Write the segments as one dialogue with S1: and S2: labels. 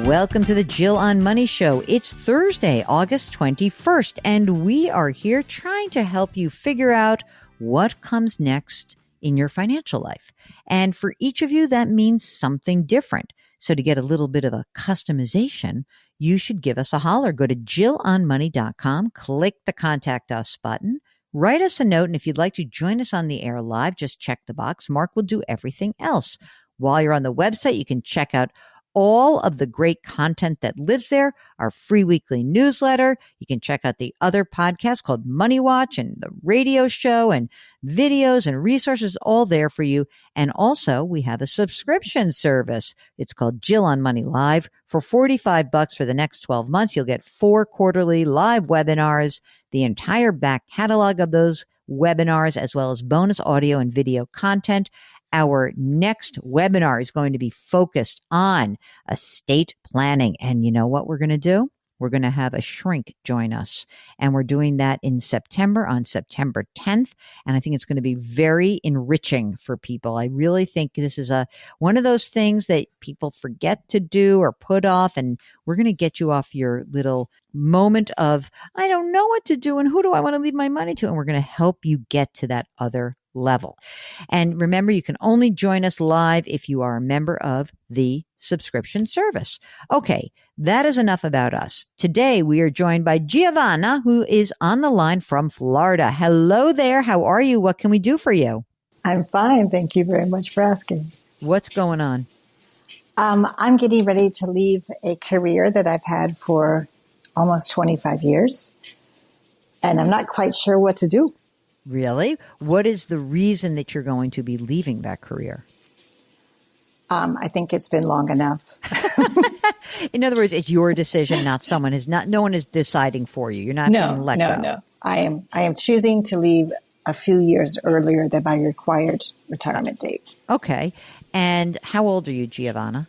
S1: Welcome to the Jill on Money Show. It's Thursday, August 21st, and we are here trying to help you figure out what comes next in your financial life. And for each of you, that means something different. So to get a little bit of a customization, you should give us a holler. Go to jillonmoney.com, click the Contact Us button, write us a note, and if you'd like to join us on the air live, just check the box. Mark will do everything else. While you're on the website, you can check out all of the great content that lives there, our free weekly newsletter. You can check out the other podcast called Money Watch and the radio show and videos and resources all there for you. And also we have a subscription service. It's called Jill on Money Live. For $45 for the next 12 months, you'll get 4 quarterly live webinars, the entire back catalog of those webinars, as well as bonus audio and video content. Our next webinar is going to be focused on estate planning. And you know what we're going to do? We're going to have a shrink join us. And we're doing that in September, on September 10th. And I think it's going to be very enriching for people. I really think this is one of those things that people forget to do or put off. And we're going to get you off your little moment of, I don't know what to do and who do I want to leave my money to? And we're going to help you get to that other level. And remember, you can only join us live if you are a member of the subscription service. Okay, that is enough about us. Today, we are joined by Giovanna, who is on the line from Florida. Hello there. How are you? What can we do for you?
S2: I'm fine. Thank you very much for asking.
S1: What's going on?
S2: I'm getting ready to leave a career that I've had for almost 25 years, and I'm not quite sure what to do.
S1: Really? What is the reason that you're going to be leaving that career?
S2: I think it's been long enough.
S1: In other words, it's your decision, no one is deciding for you. You're not being let go.
S2: No. I am choosing to leave a few years earlier than my required retirement date.
S1: Okay. And how old are you, Giovanna?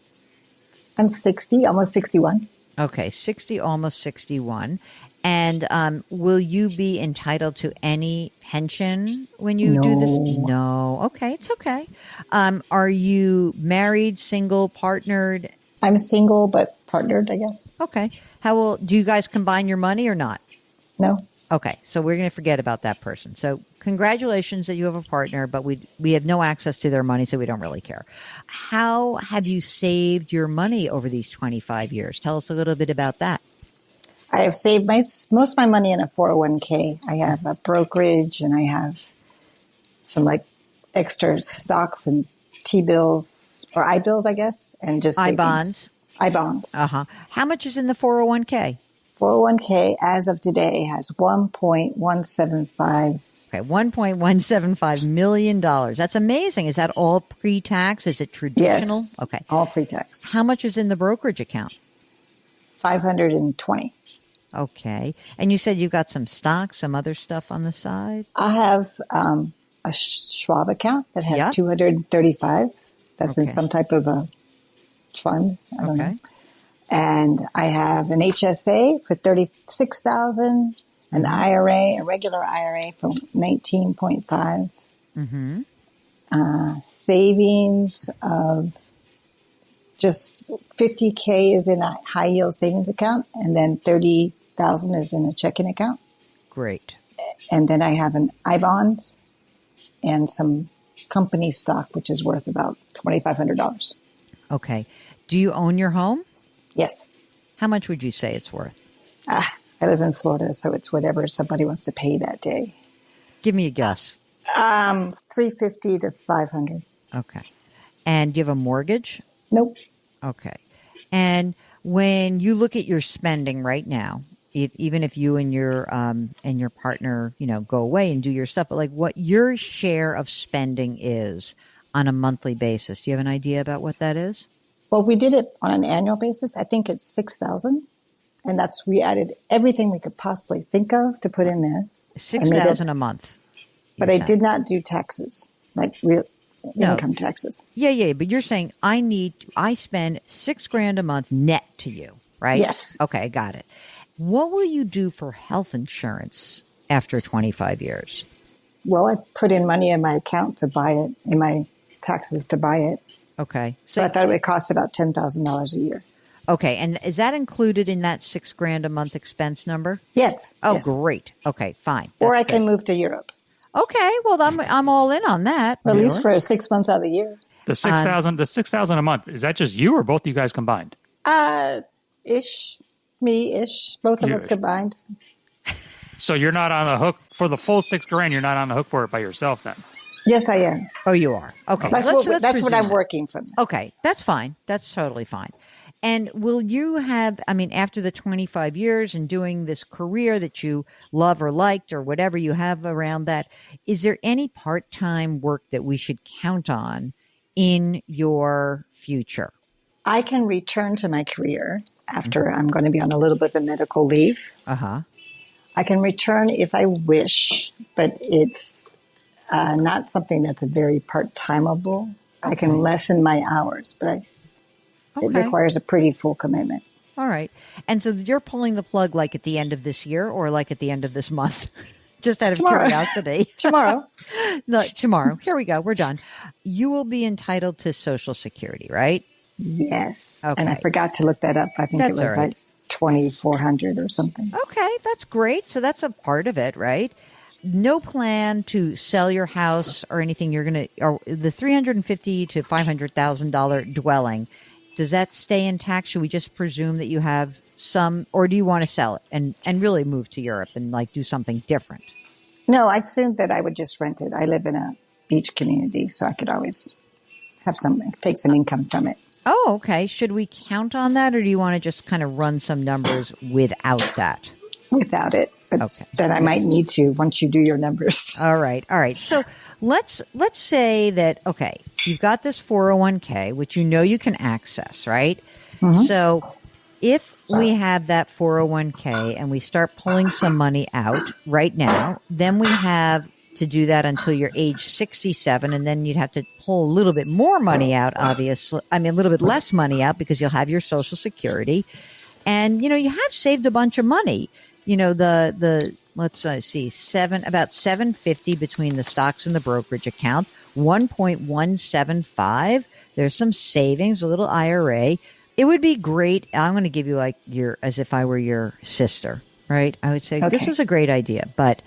S2: I'm 60, almost 61.
S1: Okay, 60, almost 61. And will you be entitled to any pension when you do this? No. Okay, it's okay. Are you married, single, partnered?
S2: I'm single, but partnered, I guess.
S1: Okay. Do you guys combine your money or not?
S2: No.
S1: Okay, so we're going to forget about that person. So congratulations that you have a partner, but we have no access to their money, so we don't really care. How have you saved your money over these 25 years? Tell us a little bit about that.
S2: I have saved most of my money in a 401k. I have a brokerage, and I have some extra stocks and T-bills or I-bills, I guess, and just savings. I-bonds.
S1: Uh-huh. How much is in the 401k?
S2: 401k as of today has $1.175.
S1: Okay, $1.175 million. That's amazing. Is that all pre-tax? Is it traditional?
S2: Yes,
S1: okay,
S2: all pre-tax.
S1: How much is in the brokerage account?
S2: $520.
S1: Okay. And you said you've got some stocks, some other stuff on the side?
S2: I have a Schwab account that has $235. That's in some type of a fund. I don't know. And I have an HSA for $36,000, an IRA, a regular IRA for $19.5. Savings of just $50K is in a high yield savings account, and then $30,000 is in a checking account.
S1: Great.
S2: And then I have an I-bond and some company stock, which is worth about $2,500.
S1: Okay. Do you own your home?
S2: Yes.
S1: How much would you say it's worth?
S2: I live in Florida, so it's whatever somebody wants to pay that day.
S1: Give me a guess.
S2: $350 to $500.
S1: Okay. And do you have a mortgage?
S2: Nope.
S1: Okay. And when you look at your spending right now, even if you and your partner, go away and do your stuff, but what your share of spending is on a monthly basis, do you have an idea about what that is?
S2: Well, we did it on an annual basis. I think it's $6,000, and we added everything we could possibly think of to put in there.
S1: $6,000 a month.
S2: But I did not do taxes, real income taxes.
S1: Yeah. But you're saying I spend $6,000 a month net to you, right?
S2: Yes.
S1: Okay, got it. What will you do for health insurance after 25 years?
S2: Well, I put in money in my account to buy it, in my taxes to buy it.
S1: Okay.
S2: So I thought it would cost about $10,000 a year.
S1: Okay. And is that included in that $6,000 a month expense number?
S2: Yes.
S1: Oh,
S2: yes.
S1: great. Okay, fine.
S2: Or I can move to Europe.
S1: Okay. Well, I'm all in on that.
S2: At least for 6 months out of the year.
S3: The $6,000 a month, is that just you or both of you guys combined?
S2: Me-ish, both of us combined.
S3: So you're not on the hook for the full $6,000. You're not on the hook for it by yourself then.
S2: Yes, I am.
S1: Oh, you are. Okay.
S2: That's what I'm working from.
S1: Okay. That's fine. That's totally fine. And will you have, after the 25 years and doing this career that you love or liked or whatever you have around that, is there any part-time work that we should count on in your future?
S2: I can return to my career after I'm going to be on a little bit of medical leave.
S1: Uh-huh.
S2: I can return if I wish, but it's not something that's a very part-timeable. Okay. I can lessen my hours, but it requires a pretty full commitment.
S1: All right. And so you're pulling the plug like at the end of this year or like at the end of this month? Just out of curiosity.
S2: Tomorrow.
S1: No, tomorrow. Here we go. We're done. You will be entitled to Social Security, right?
S2: Yes.
S1: Okay.
S2: And I forgot to look that up. I think it was like $2,400 or something.
S1: Okay. That's great. So that's a part of it, right? No plan to sell your house or anything. You're going to, or the $350,000 to $500,000 dwelling. Does that stay intact? Should we just presume that you have some, or do you want to sell it and really move to Europe and like do something different?
S2: No, I assumed that I would just rent it. I live in a beach community, so I could always take some income from it.
S1: Oh, okay. Should we count on that, or do you want to just kind of run some numbers without that?
S2: Without it. But then I might need to once you do your numbers.
S1: All right. So let's say that, okay, you've got this 401k, which you can access, right? Mm-hmm. So if we have that 401k and we start pulling some money out right now, then we have to do that until you're age 67. And then you'd have to pull a little bit more money out, obviously. a little bit less money out because you'll have your Social Security. And, you have saved a bunch of money. Let's see, about $750 between the stocks and the brokerage account, 1.175. There's some savings, a little IRA. It would be great. I'm going to give you as if I were your sister, right? I would say This is a great idea, but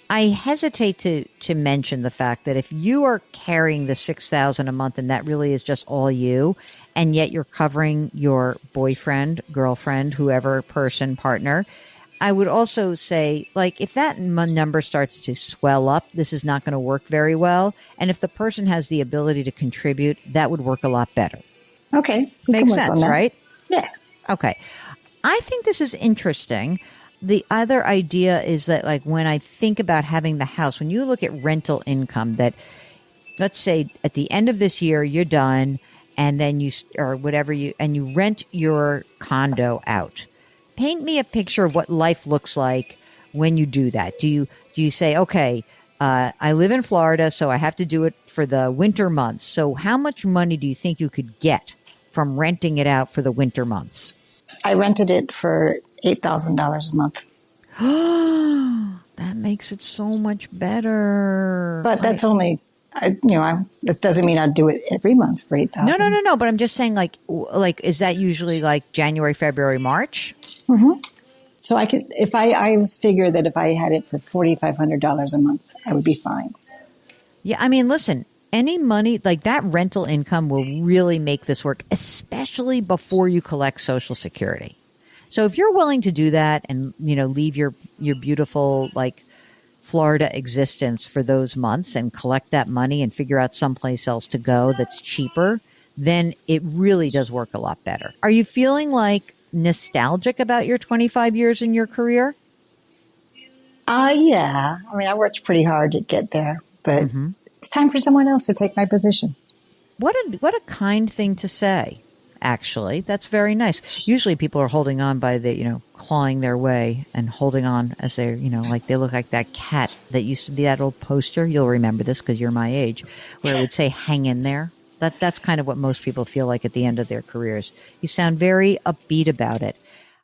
S1: I hesitate to mention the fact that if you are carrying the $6,000 a month and that really is just all you, and yet you're covering your boyfriend, girlfriend, whoever, person, partner, I would also say, if that number starts to swell up, this is not going to work very well. And if the person has the ability to contribute, that would work a lot better.
S2: Okay.
S1: Makes sense, right?
S2: Yeah.
S1: Okay. I think this is interesting. The other idea is that, when I think about having the house, when you look at rental income, that let's say at the end of this year, you're done, and then you rent your condo out. Paint me a picture of what life looks like when you do that. Do you say, okay, I live in Florida, so I have to do it for the winter months. So how much money do you think you could get from renting it out for the winter months?
S2: I rented it for $8,000 a month.
S1: That makes it so much better.
S2: But that's only, that doesn't mean I'd do it every month for $8,000.
S1: No. But I'm just saying, is that usually January, February, March?
S2: Mm-hmm. So I could, I was figure that if I had it for $4,500 a month, I would be fine.
S1: Yeah, listen, any money that rental income will really make this work, especially before you collect Social Security. So if you're willing to do that and leave your beautiful Florida existence for those months and collect that money and figure out someplace else to go that's cheaper, then it really does work a lot better. Are you feeling nostalgic about your 25 years in your career?
S2: Yeah. I worked pretty hard to get there, but it's time for someone else to take my position.
S1: What a kind thing to say. Actually, that's very nice. Usually people are holding on by clawing their way and holding on as they're, they look like that cat that used to be that old poster. You'll remember this because you're my age, where it would say, hang in there. That's kind of what most people feel like at the end of their careers. You sound very upbeat about it.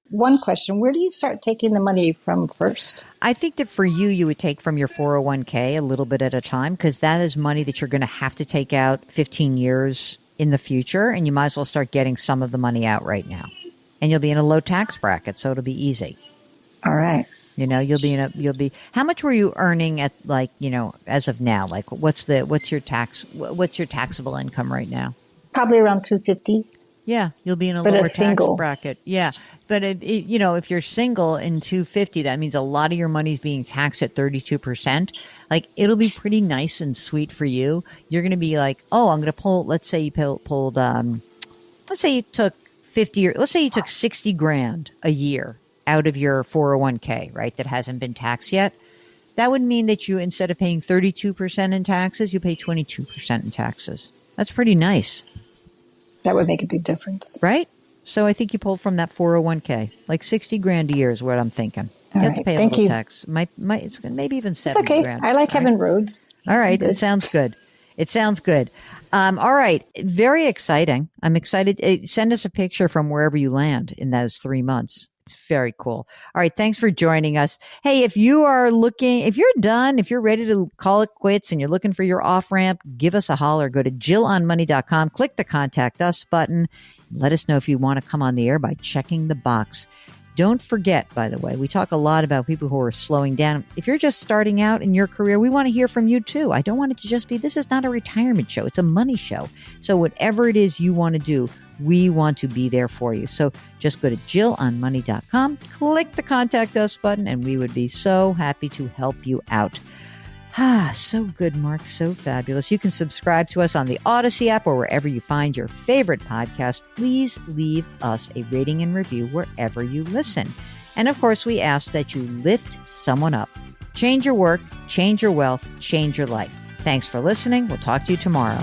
S2: One question, where do you start taking the money from first?
S1: I think that for you would take from your 401k a little bit at a time, because that is money that you're going to have to take out 15 years in the future, and you might as well start getting some of the money out right now. and you'll be in a low tax bracket, so it'll be easy.
S2: All right.
S1: How much were you earning at, like, as of now? Like, what's your taxable income right now?
S2: Probably around 250.
S1: Yeah, you'll be in a lower tax bracket. Yeah, but if you're single in 250, that means a lot of your money's being taxed at 32%. Like, it'll be pretty nice and sweet for you. You're going to be like, oh, I'm going to pull. Let's say you pulled. Let's say you took 50, or let's say you took 60 grand a year out of your 401k, right? That hasn't been taxed yet. That would mean that you, instead of paying 32% in taxes, you pay 22% in taxes. That's pretty nice.
S2: That would make a big difference.
S1: Right? So I think you pull from that 401k. Like 60 grand a year is what I'm thinking. You have to pay a little tax. It's maybe even 70 grand.
S2: I like having roads.
S1: All right. It sounds good. All right. Very exciting. I'm excited. Send us a picture from wherever you land in those 3 months. It's very cool. All right. Thanks for joining us. Hey, if you're done, if you're ready to call it quits and you're looking for your off ramp, give us a holler. Go to JillOnMoney.com, click the contact us button. Let us know if you want to come on the air by checking the box. Don't forget, by the way, we talk a lot about people who are slowing down. If you're just starting out in your career, we want to hear from you too. I don't want it to just be, this is not a retirement show. It's a money show. So whatever it is you want to do, we want to be there for you. So just go to JillOnMoney.com, click the contact us button, and we would be so happy to help you out. So good, Mark. So fabulous. You can subscribe to us on the Odyssey app or wherever you find your favorite podcast. Please leave us a rating and review wherever you listen. And of course, we ask that you lift someone up. Change your work, change your wealth, change your life. Thanks for listening. We'll talk to you tomorrow.